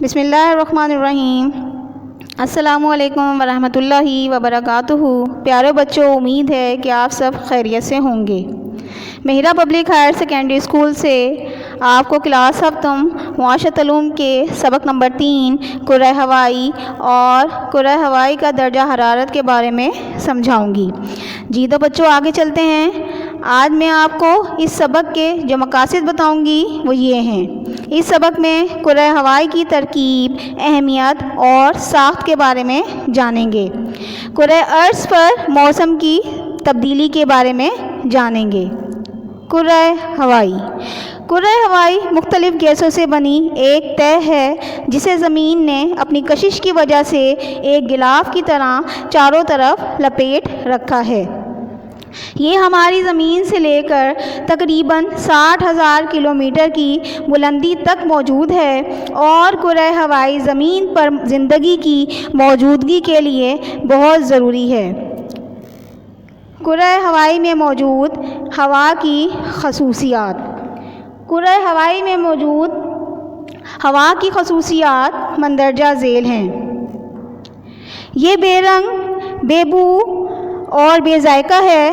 بسم اللہ الرحمن الرحیم۔ السلام علیکم ورحمۃ اللہ وبرکاتہ۔ پیارے بچوں، امید ہے کہ آپ سب خیریت سے ہوں گے۔ مہرا پبلک ہائر سیکنڈری اسکول سے آپ کو کلاس ہفتم معاشرت علوم کے سبق نمبر 3 کرۂ ہوائی اور کرۂ ہوائی کا درجہ حرارت کے بارے میں سمجھاؤں گی۔ جی تو بچوں آگے چلتے ہیں۔ آج میں آپ کو اس سبق کے جو مقاصد بتاؤں گی وہ یہ ہیں۔ اس سبق میں کرۂ ہوائی کی ترکیب، اہمیت اور ساخت کے بارے میں جانیں گے۔ کرۂ ارض پر موسم کی تبدیلی کے بارے میں جانیں گے۔ کرۂ ہوائی مختلف گیسوں سے بنی ایک تہ ہے جسے زمین نے اپنی کشش کی وجہ سے ایک غلاف کی طرح چاروں طرف لپیٹ رکھا ہے۔ یہ ہماری زمین سے لے کر تقریباً 60,000 کلومیٹر کی بلندی تک موجود ہے اور کرۂ ہوائی زمین پر زندگی کی موجودگی کے لیے بہت ضروری ہے۔ کرۂ ہوائی میں موجود ہوا کی خصوصیات۔ کرۂ ہوائی میں موجود ہوا کی خصوصیات مندرجہ ذیل ہیں۔ یہ بے رنگ، بے بو اور بے ذائقہ ہے۔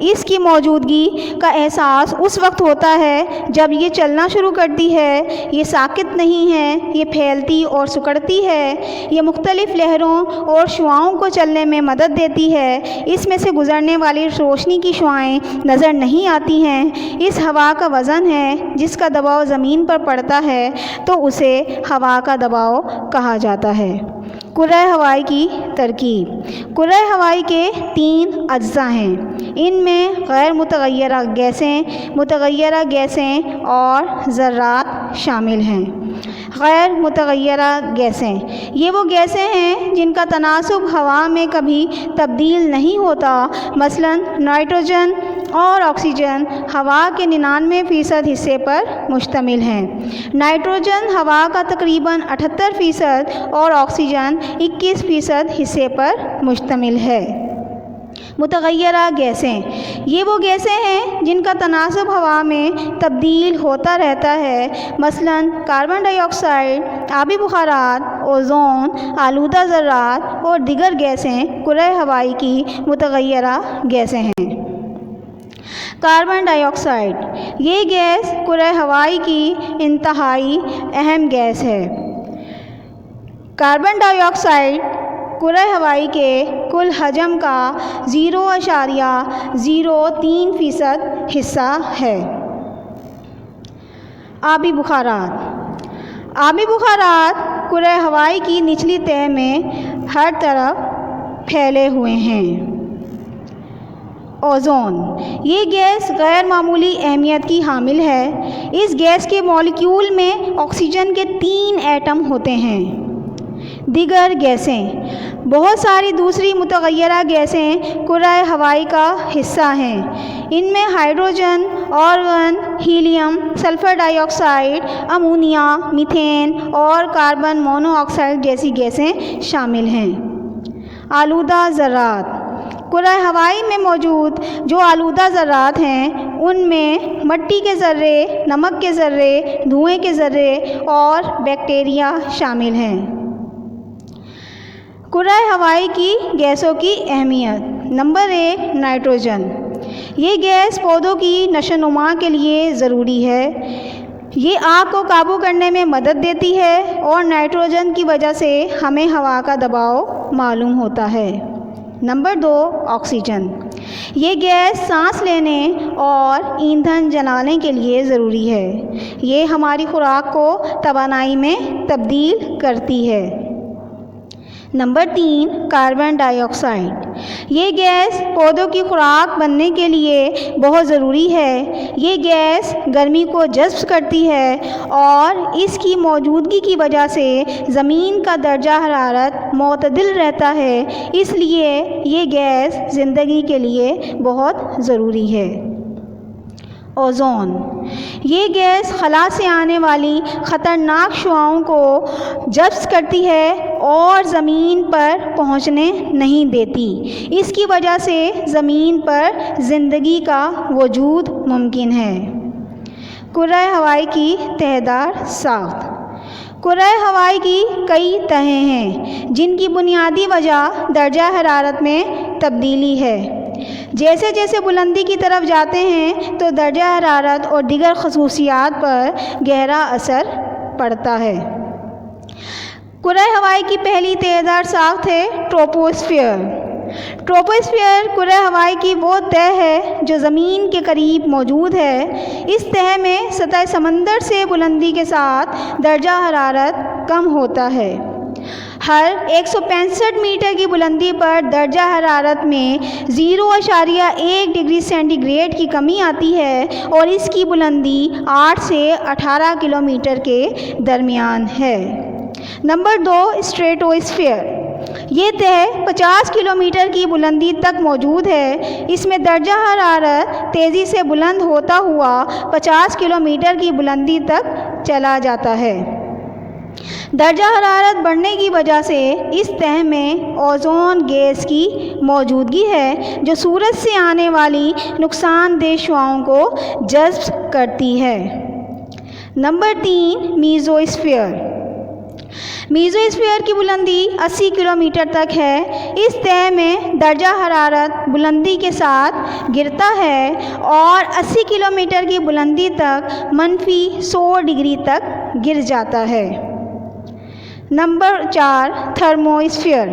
اس کی موجودگی کا احساس اس وقت ہوتا ہے جب یہ چلنا شروع کرتی ہے۔ یہ ساکت نہیں ہے، یہ پھیلتی اور سکڑتی ہے۔ یہ مختلف لہروں اور شعاؤں کو چلنے میں مدد دیتی ہے۔ اس میں سے گزرنے والی روشنی کی شعاعیں نظر نہیں آتی ہیں۔ اس ہوا کا وزن ہے جس کا دباؤ زمین پر پڑتا ہے تو اسے ہوا کا دباؤ کہا جاتا ہے۔ کرۂ ہوائی کی ترکیب۔ کرۂ ہوائی کے 3 اجزاء ہیں۔ ان میں غیر متغیرہ گیسیں، متغیرہ گیسیں اور ذرات شامل ہیں۔ غیر متغیرہ گیسیں یہ وہ گیسیں ہیں جن کا تناسب ہوا میں کبھی تبدیل نہیں ہوتا۔ مثلاً نائٹروجن اور آکسیجن ہوا کے 99% حصے پر مشتمل ہیں۔ نائٹروجن ہوا کا تقریباً 78% اور آکسیجن 21% حصے پر مشتمل ہے۔ متغیرہ گیسیں یہ وہ گیسیں ہیں جن کا تناسب ہوا میں تبدیل ہوتا رہتا ہے۔ مثلاً کاربن ڈائی آکسائڈ، آبی بخارات، اوزون، آلودہ ذرات اور دیگر گیسیں کرۂ ہوائی کی متغیرہ گیسیں ہیں۔ کاربن ڈائی آکسائڈ یہ گیس کرۂ ہوائی کی انتہائی اہم گیس ہے۔ کاربن ڈائی آکسائڈ کرۂ ہوائی کے کل حجم کا 0.03% حصہ ہے۔ آبی بخارات کرۂ ہوائی کی نچلی تہہ میں ہر طرف پھیلے ہوئے ہیں۔ اوزون یہ گیس غیر معمولی اہمیت کی حامل ہے۔ اس گیس کے مالیکیول میں آکسیجن کے 3 ایٹم ہوتے ہیں۔ دیگر گیسیں بہت ساری دوسری متغیرہ گیسیں کرۂ ہوائی کا حصہ ہیں۔ ان میں ہائیڈروجن، آرگن، ہیلیم، سلفر ڈائی آکسائڈ، امونیا، میتھین اور کاربن مونو آکسائڈ جیسی گیسیں شامل ہیں۔ آلودہ ذرات کرۂ ہوائی میں موجود جو آلودہ ذرات ہیں ان میں مٹی کے ذرے، نمک کے ذرے، دھوئیں کے ذرے اور بیکٹیریا شامل ہیں۔ کرۂ ہوائی کی گیسوں کی اہمیت۔ نمبر 1 نائٹروجن یہ گیس پودوں کی نشو و نما کے لیے ضروری ہے۔ یہ آگ کو قابو کرنے میں مدد دیتی ہے اور نائٹروجن کی وجہ سے ہمیں ہوا کا دباؤ معلوم ہوتا ہے۔ نمبر 2 آکسیجن یہ گیس سانس لینے اور ایندھن جلانے کے لیے ضروری ہے۔ یہ ہماری خوراک کو توانائی میں تبدیل کرتی ہے۔ نمبر 3 کاربن ڈائی آکسائڈ یہ گیس پودوں کی خوراک بننے کے لیے بہت ضروری ہے۔ یہ گیس گرمی کو جذب کرتی ہے اور اس کی موجودگی کی وجہ سے زمین کا درجہ حرارت معتدل رہتا ہے، اس لیے یہ گیس زندگی کے لیے بہت ضروری ہے۔ اوزون یہ گیس خلا سے آنے والی خطرناک شعاؤں کو جذب کرتی ہے اور زمین پر پہنچنے نہیں دیتی۔ اس کی وجہ سے زمین پر زندگی کا وجود ممکن ہے۔ کرۂ ہوائی کی تہہ دار ساخت کرۂ ہوائی کی کئی تہیں ہیں جن کی بنیادی وجہ درجہ حرارت میں تبدیلی ہے۔ جیسے جیسے بلندی کی طرف جاتے ہیں تو درجہ حرارت اور دیگر خصوصیات پر گہرا اثر پڑتا ہے۔ کرۂ ہوائی کی پہلی تیزدار ساخت ہے ٹروپوسفیئر۔ ٹروپوسفیئر کرۂ ہوائی کی وہ تہ ہے جو زمین کے قریب موجود ہے۔ اس تہ میں سطح سمندر سے بلندی کے ساتھ درجہ حرارت کم ہوتا ہے۔ ہر 165 میٹر کی بلندی پر درجہ حرارت میں 0.1 ڈگری سینٹی گریڈ کی کمی آتی ہے اور اس کی بلندی 8 سے 18 کلومیٹر کے درمیان ہے۔ نمبر 2، اسٹریٹوسفیئر۔ یہ تہ 50 کلومیٹر کی بلندی تک موجود ہے۔ اس میں درجہ حرارت تیزی سے بلند ہوتا ہوا 50 کلومیٹر کی بلندی تک چلا جاتا ہے۔ درجہ حرارت بڑھنے کی وجہ سے اس تہ میں اوزون گیس کی موجودگی ہے جو سورج سے آنے والی نقصان دہ شعاؤں کو جذب کرتی ہے۔ نمبر 3، میزوسفیئر۔ میزوسفیئر کی بلندی 80 کلومیٹر تک ہے۔ اس تہ میں درجہ حرارت بلندی کے ساتھ گرتا ہے اور 80 کلومیٹر کی بلندی تک -100 ڈگری تک گر جاتا ہے۔ Number 4، thermosphere.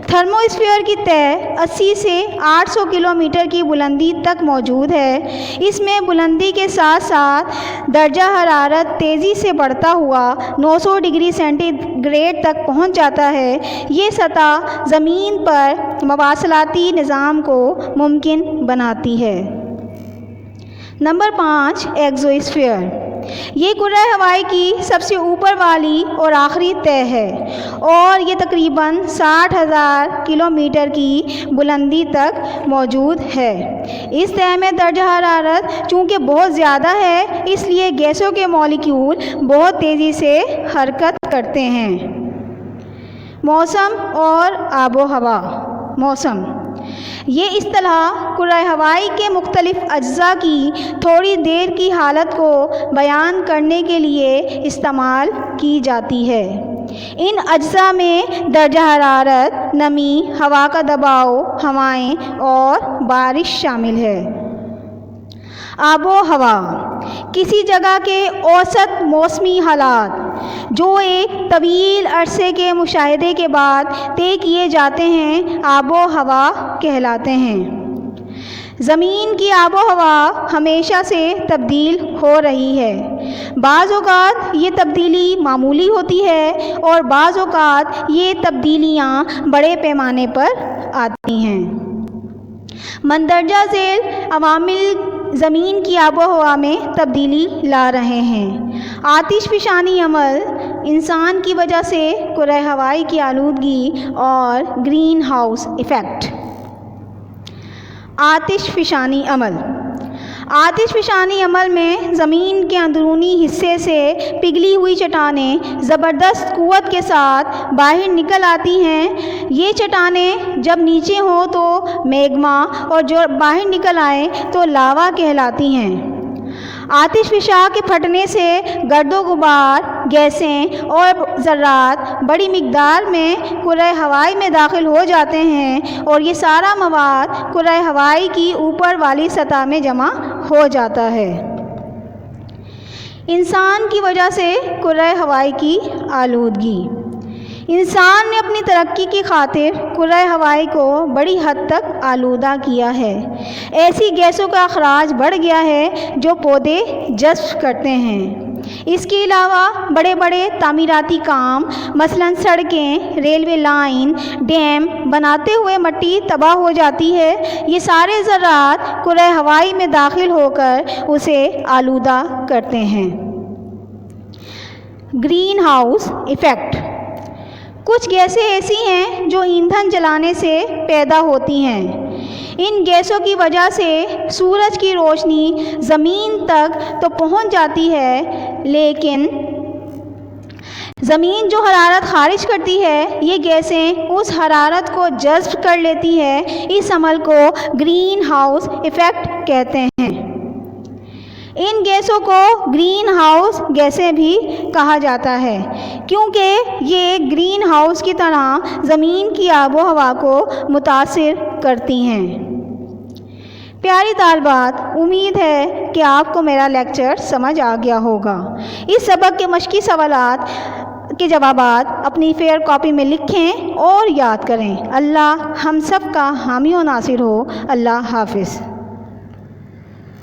تھرموسفیئر کی تہ 80 سے 800 کلومیٹر کی بلندی تک موجود ہے۔ اس میں بلندی کے ساتھ ساتھ درجہ حرارت تیزی سے بڑھتا ہوا 900 ڈگری سینٹی گریڈ تک پہنچ جاتا ہے۔ یہ سطح زمین پر مواصلاتی نظام کو ممکن بناتی ہے۔ نمبر 5، ایگزوسفیئر۔ یہ کرۂ ہوائی کی سب سے اوپر والی اور آخری تہ ہے اور یہ تقریباً 60,000 کلومیٹر کی بلندی تک موجود ہے۔ اس تہ میں درجہ حرارت چونکہ بہت زیادہ ہے اس لیے گیسوں کے مالیکیول بہت تیزی سے حرکت کرتے ہیں۔ موسم اور آب و ہوا۔ موسم، یہ اصطلاح کرۂ ہوائی کے مختلف اجزاء کی تھوڑی دیر کی حالت کو بیان کرنے کے لیے استعمال کی جاتی ہے۔ ان اجزاء میں درجہ حرارت، نمی، ہوا کا دباؤ، ہوائیں اور بارش شامل ہے۔ آب و ہوا، کسی جگہ کے اوسط موسمی حالات جو ایک طویل عرصے کے مشاہدے کے بعد طے کیے جاتے ہیں آب و ہوا کہلاتے ہیں۔ زمین کی آب و ہوا ہمیشہ سے تبدیل ہو رہی ہے۔ بعض اوقات یہ تبدیلی معمولی ہوتی ہے اور بعض اوقات یہ تبدیلیاں بڑے پیمانے پر آتی ہیں۔ مندرجہ ذیل عوامل زمین کی آب و ہوا میں تبدیلی لا رہے ہیں۔ آتش فشانی عمل، انسان کی وجہ سے کرۂ ہوائی کی آلودگی اور گرین ہاؤس ایفیکٹ۔ آتش فشانی عمل۔ آتش فشانی عمل میں زمین کے اندرونی حصے سے پگھلی ہوئی چٹانیں زبردست قوت کے ساتھ باہر نکل آتی ہیں۔ یہ چٹانیں جب نیچے ہوں تو میگما اور جو باہر نکل آئیں تو لاوا کہلاتی ہیں۔ آتش فشاں کے پھٹنے سے گرد و غبار، گیسیں اور ذرات بڑی مقدار میں کرۂ ہوائی میں داخل ہو جاتے ہیں اور یہ سارا مواد کرۂ ہوائی کی اوپر والی سطح میں جمع ہو جاتا ہے۔ انسان کی وجہ سے کرۂ ہوائی کی آلودگی۔ انسان نے اپنی ترقی کی خاطر کرۂ ہوائی کو بڑی حد تک آلودہ کیا ہے۔ ایسی گیسوں کا اخراج بڑھ گیا ہے جو پودے جذب کرتے ہیں۔ اس کے علاوہ بڑے بڑے تعمیراتی کام مثلاً سڑکیں، ریلوے لائن، ڈیم بناتے ہوئے مٹی تباہ ہو جاتی ہے۔ یہ سارے ذرات کرۂ ہوائی میں داخل ہو کر اسے آلودہ کرتے ہیں۔ Greenhouse effect. کچھ گیسیں ایسی ہیں جو ایندھن جلانے سے پیدا ہوتی ہیں۔ ان گیسوں کی وجہ سے سورج کی روشنی زمین تک تو پہنچ جاتی ہے لیکن زمین جو حرارت خارج کرتی ہے یہ گیسیں اس حرارت کو جذب کر لیتی ہے۔ اس عمل کو گرین ہاؤس ایفیکٹ کہتے ہیں۔ ان گیسوں کو گرین ہاؤس گیسیں بھی کہا جاتا ہے کیونکہ یہ گرین ہاؤس کی طرح زمین کی آب و ہوا کو متاثر کرتی ہیں۔ پیاری طالبات، امید ہے کہ آپ کو میرا لیکچر سمجھ آ گیا ہوگا۔ اس سبق کے مشقی سوالات کے جوابات اپنی فیئر کاپی میں لکھیں اور یاد کریں۔ اللہ ہم سب کا حامی و ناصر ہو۔ اللہ حافظ۔